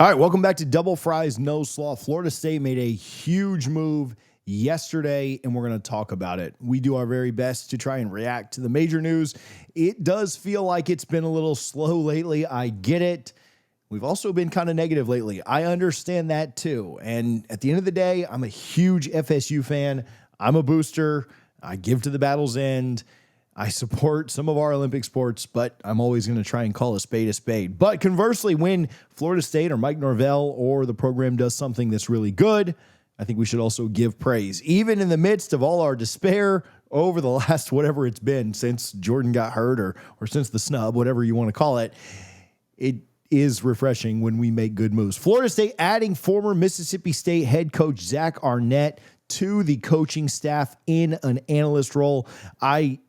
All right, welcome back to Double Fries No Slaw. Florida State made a huge move yesterday, and we're going to talk about it. We do our very best to try and react to the major news. It does feel like it's been a little slow lately. I get it. We've also been kind of negative lately. I understand that too. And at the end of the day, I'm a huge FSU fan. I'm a booster. I give to the battle's end. I support some of our Olympic sports, but I'm always going to try and call a spade a spade. But conversely, when Florida State or Mike Norvell or the program does something that's really good, I think we should also give praise. Even in the midst of all our despair over the last whatever it's been since Jordan got hurt or since the snub, whatever you want to call it, it is refreshing when we make good moves. Florida State adding former Mississippi State head coach Zack Arnett to the coaching staff in an analyst role. I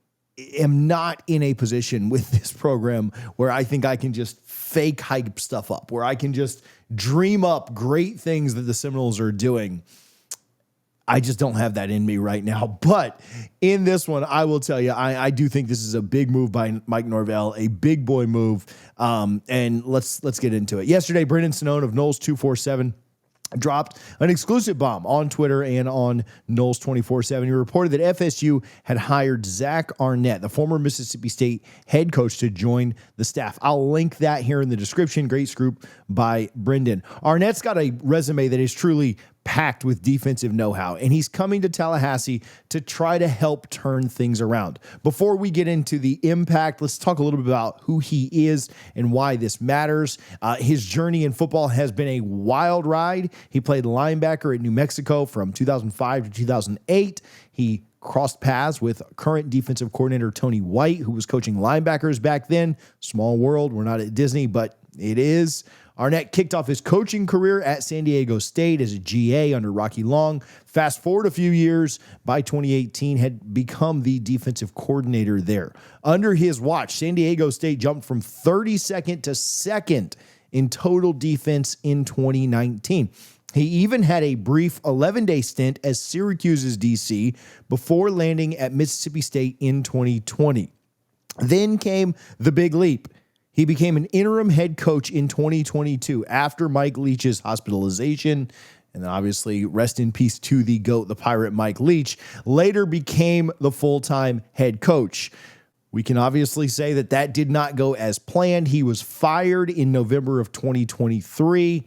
am not in a position with this program where I think I can just fake hype stuff up, where I can just dream up great things that the Seminoles are doing. I just don't have that in me right now. But in this one, I will tell you, I do think this is a big move by Mike Norvell, a big boy move. And let's get into it. Yesterday, Brendan Sonnone of Noles 247 dropped an exclusive bomb on Twitter and on Noles 24/7. He reported that FSU had hired Zack Arnett, the former Mississippi State head coach, to join the staff. I'll link that here in the description. Great scoop by Brendan. Arnett's got a resume that is truly packed with defensive know-how, and he's coming to Tallahassee to try to help turn things around. Before we get into the impact, let's talk a little bit about who he is and why this matters. His journey in football has been a wild ride. He played linebacker at New Mexico from 2005 to 2008. He crossed paths with current defensive coordinator Tony White, who was coaching linebackers back then. Small world. We're not at Disney, but it is. Arnett kicked off his coaching career at San Diego State as a GA under Rocky Long. Fast forward a few years, by 2018, had become the defensive coordinator there. Under his watch, San Diego State jumped from 32nd to 2nd in total defense in 2019. He even had a brief 11-day stint as Syracuse's DC before landing at Mississippi State in 2020. Then came the big leap. He became an interim head coach in 2022 after Mike Leach's hospitalization. And then obviously, rest in peace to the GOAT, the Pirate Mike Leach, later became the full-time head coach. We can obviously say that did not go as planned. He was fired in November of 2023.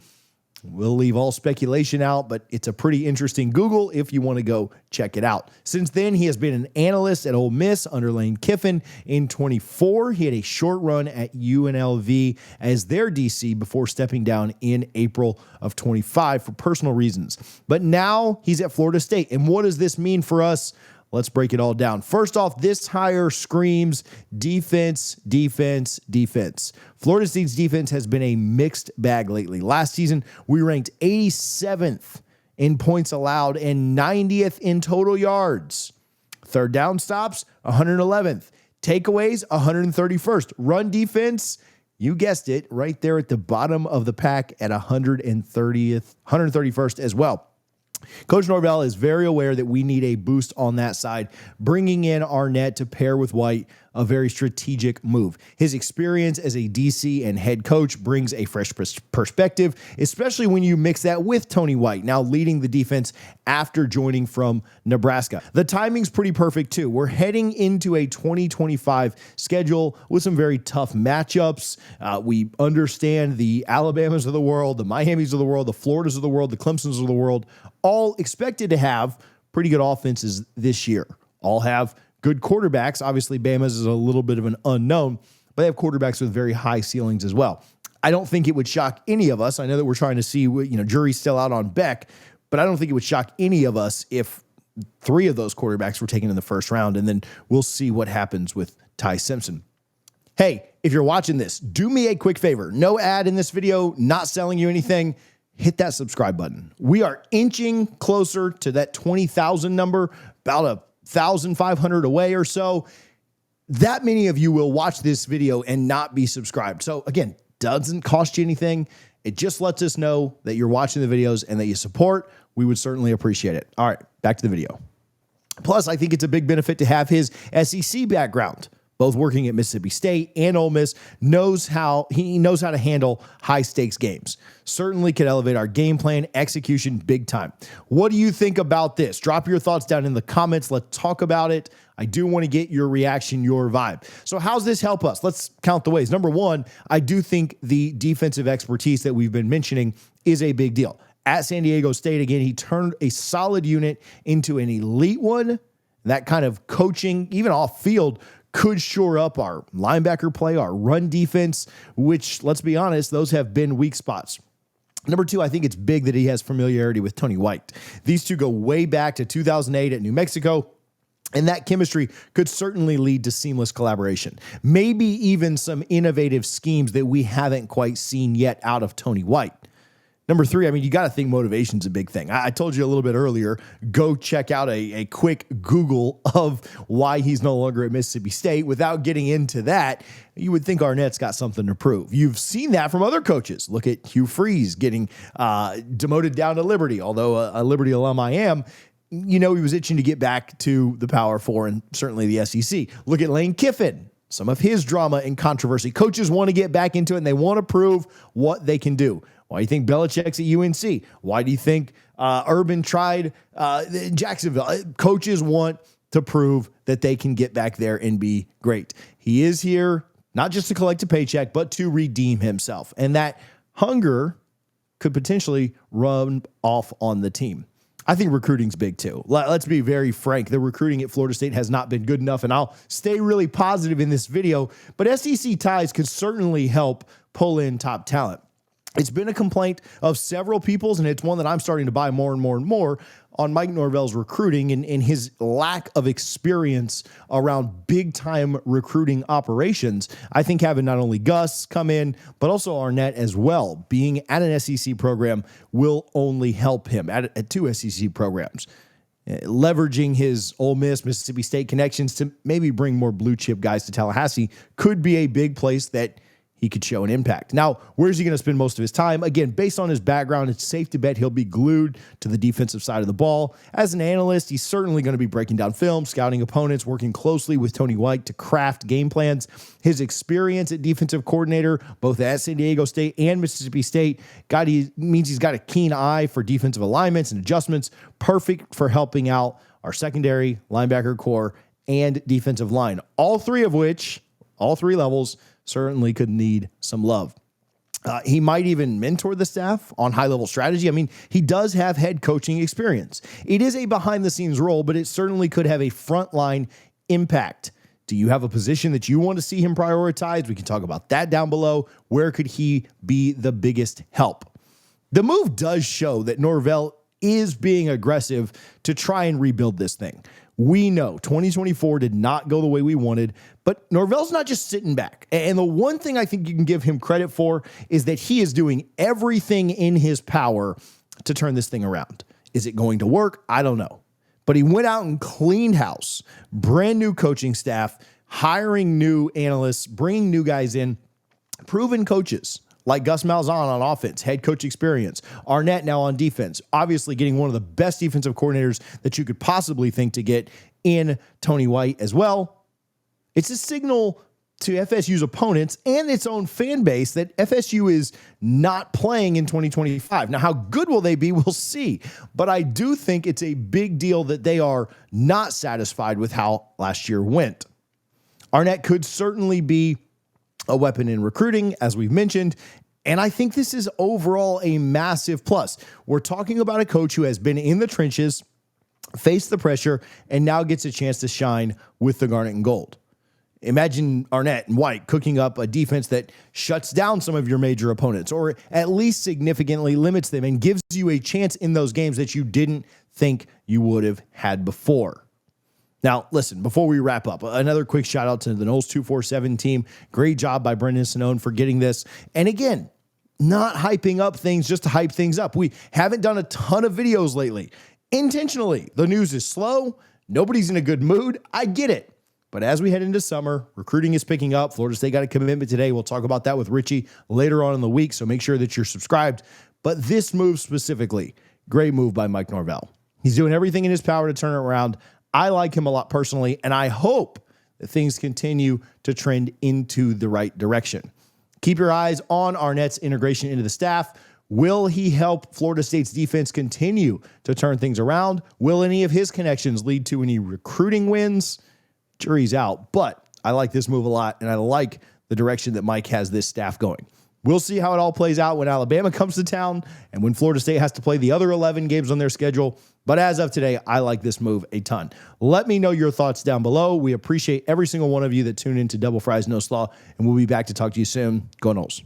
We'll leave all speculation out, but it's a pretty interesting Google if you want to go check it out. Since then, he has been an analyst at Ole Miss under Lane Kiffin. In 24, he had a short run at UNLV as their DC before stepping down in April of 25 for personal reasons. But now he's at Florida State. And what does this mean for us? Let's break it all down. First off, this hire screams defense, defense, defense. Florida State's defense has been a mixed bag lately. Last season, we ranked 87th in points allowed and 90th in total yards. Third down stops, 111th. Takeaways, 131st. Run defense, you guessed it, right there at the bottom of the pack at 131st as well. Coach Norvell is very aware that we need a boost on that side, bringing in Arnett to pair with White, a very strategic move. His experience as a DC and head coach brings a fresh perspective, especially when you mix that with Tony White, now leading the defense after joining from Nebraska. The timing's pretty perfect too. We're heading into a 2025 schedule with some very tough matchups. We understand the Alabamas of the world, the Miamis of the world, the Floridas of the world, the Clemsons of the world, all expected to have pretty good offenses this year. All have good quarterbacks. Obviously, Bama's is a little bit of an unknown, but they have quarterbacks with very high ceilings as well. I don't think it would shock any of us. I know that we're trying to see, jury's still out on Beck, but I don't think it would shock any of us if 3 of those quarterbacks were taken in the first round, and then we'll see what happens with Ty Simpson. Hey, if you're watching this, do me a quick favor. No ad in this video, not selling you anything. Hit that subscribe button. We are inching closer to that 20,000 number, about 1,500 away or so. That many of you will watch this video and not be subscribed. So again, doesn't cost you anything. It just lets us know that you're watching the videos and that you support. We would certainly appreciate it. All right, back to the video. Plus, I think it's a big benefit to have his SEC background. both working at Mississippi State and Ole Miss, knows how to handle high-stakes games. Certainly could elevate our game plan, execution big time. What do you think about this? Drop your thoughts down in the comments. Let's talk about it. I do want to get your reaction, your vibe. So how's this help us? Let's count the ways. Number one, I do think the defensive expertise that we've been mentioning is a big deal. At San Diego State, again, he turned a solid unit into an elite one. That kind of coaching, even off field, could shore up our linebacker play, our run defense, which, let's be honest, those have been weak spots. Number two, I think it's big that he has familiarity with Tony White. These two go way back to 2008 at New Mexico, and that chemistry could certainly lead to seamless collaboration. Maybe even some innovative schemes that we haven't quite seen yet out of Tony White. Number three, I mean, you got to think motivation's a big thing. I told you a little bit earlier, go check out a quick Google of why he's no longer at Mississippi State. Without getting into that, you would think Arnett's got something to prove. You've seen that from other coaches. Look at Hugh Freeze getting demoted down to Liberty, although a Liberty alum I am. You know, he was itching to get back to the Power Four and certainly the SEC. Look at Lane Kiffin, some of his drama and controversy. Coaches want to get back into it, and they want to prove what they can do. Why do you think Belichick's at UNC? Why do you think Urban tried Jacksonville? Coaches want to prove that they can get back there and be great. He is here not just to collect a paycheck, but to redeem himself. And that hunger could potentially run off on the team. I think recruiting's big too. Let's be very frank. The recruiting at Florida State has not been good enough, and I'll stay really positive in this video, but SEC ties could certainly help pull in top talent. It's been a complaint of several people's, and it's one that I'm starting to buy more and more and more on Mike Norvell's recruiting and his lack of experience around big-time recruiting operations. I think having not only Gus come in, but also Arnett as well, being at an SEC program will only help him at two SEC programs. Leveraging his Ole Miss, Mississippi State connections to maybe bring more blue-chip guys to Tallahassee could be a big place that he could show an impact. Now, where's he going to spend most of his time? Again, based on his background, it's safe to bet he'll be glued to the defensive side of the ball. As an analyst, he's certainly going to be breaking down film, scouting opponents, working closely with Tony White to craft game plans. His experience at defensive coordinator, both at San Diego State and Mississippi State, means he's got a keen eye for defensive alignments and adjustments, perfect for helping out our secondary, linebacker core, and defensive line. All three levels, certainly could need some love. He might even mentor the staff on high-level strategy. I mean, he does have head coaching experience. It is a behind-the-scenes role, but it certainly could have a frontline impact. Do you have a position that you want to see him prioritize? We can talk about that down below. Where could he be the biggest help? The move does show that Norvell is being aggressive to try and rebuild this thing. We know 2024 did not go the way we wanted, but Norvell's not just sitting back. And the one thing I think you can give him credit for is that he is doing everything in his power to turn this thing around. Is it going to work? I don't know. But he went out and cleaned house, brand new coaching staff, hiring new analysts, bringing new guys in, proven coaches like Gus Malzahn on offense, head coach experience, Arnett now on defense, obviously getting one of the best defensive coordinators that you could possibly think to get in Tony White as well. It's a signal to FSU's opponents and its own fan base that FSU is not playing in 2025. Now, how good will they be? We'll see. But I do think it's a big deal that they are not satisfied with how last year went. Arnett could certainly be a weapon in recruiting, as we've mentioned, and I think this is overall a massive plus. We're talking about a coach who has been in the trenches, faced the pressure, and now gets a chance to shine with the Garnet and Gold. Imagine Arnett and White cooking up a defense that shuts down some of your major opponents, or at least significantly limits them and gives you a chance in those games that you didn't think you would have had before. Now, listen, before we wrap up, another quick shout out to the Noles 247 team. Great job by Brendan Sinone for getting this. And again, not hyping up things just to hype things up. We haven't done a ton of videos lately. Intentionally, the news is slow. Nobody's in a good mood. I get it. But as we head into summer, recruiting is picking up. Florida State got a commitment today. We'll talk about that with Richie later on in the week, so make sure that you're subscribed. But this move specifically, great move by Mike Norvell. He's doing everything in his power to turn it around. I like him a lot personally, and I hope that things continue to trend into the right direction. Keep your eyes on Arnett's integration into the staff. Will he help Florida State's defense continue to turn things around? Will any of his connections lead to any recruiting wins? Jury's out, but I like this move a lot, and I like the direction that Mike has this staff going. We'll see how it all plays out when Alabama comes to town and when Florida State has to play the other 11 games on their schedule. But as of today, I like this move a ton. Let me know your thoughts down below. We appreciate every single one of you that tune into Double Fries No Slaw, and we'll be back to talk to you soon. Go Noles.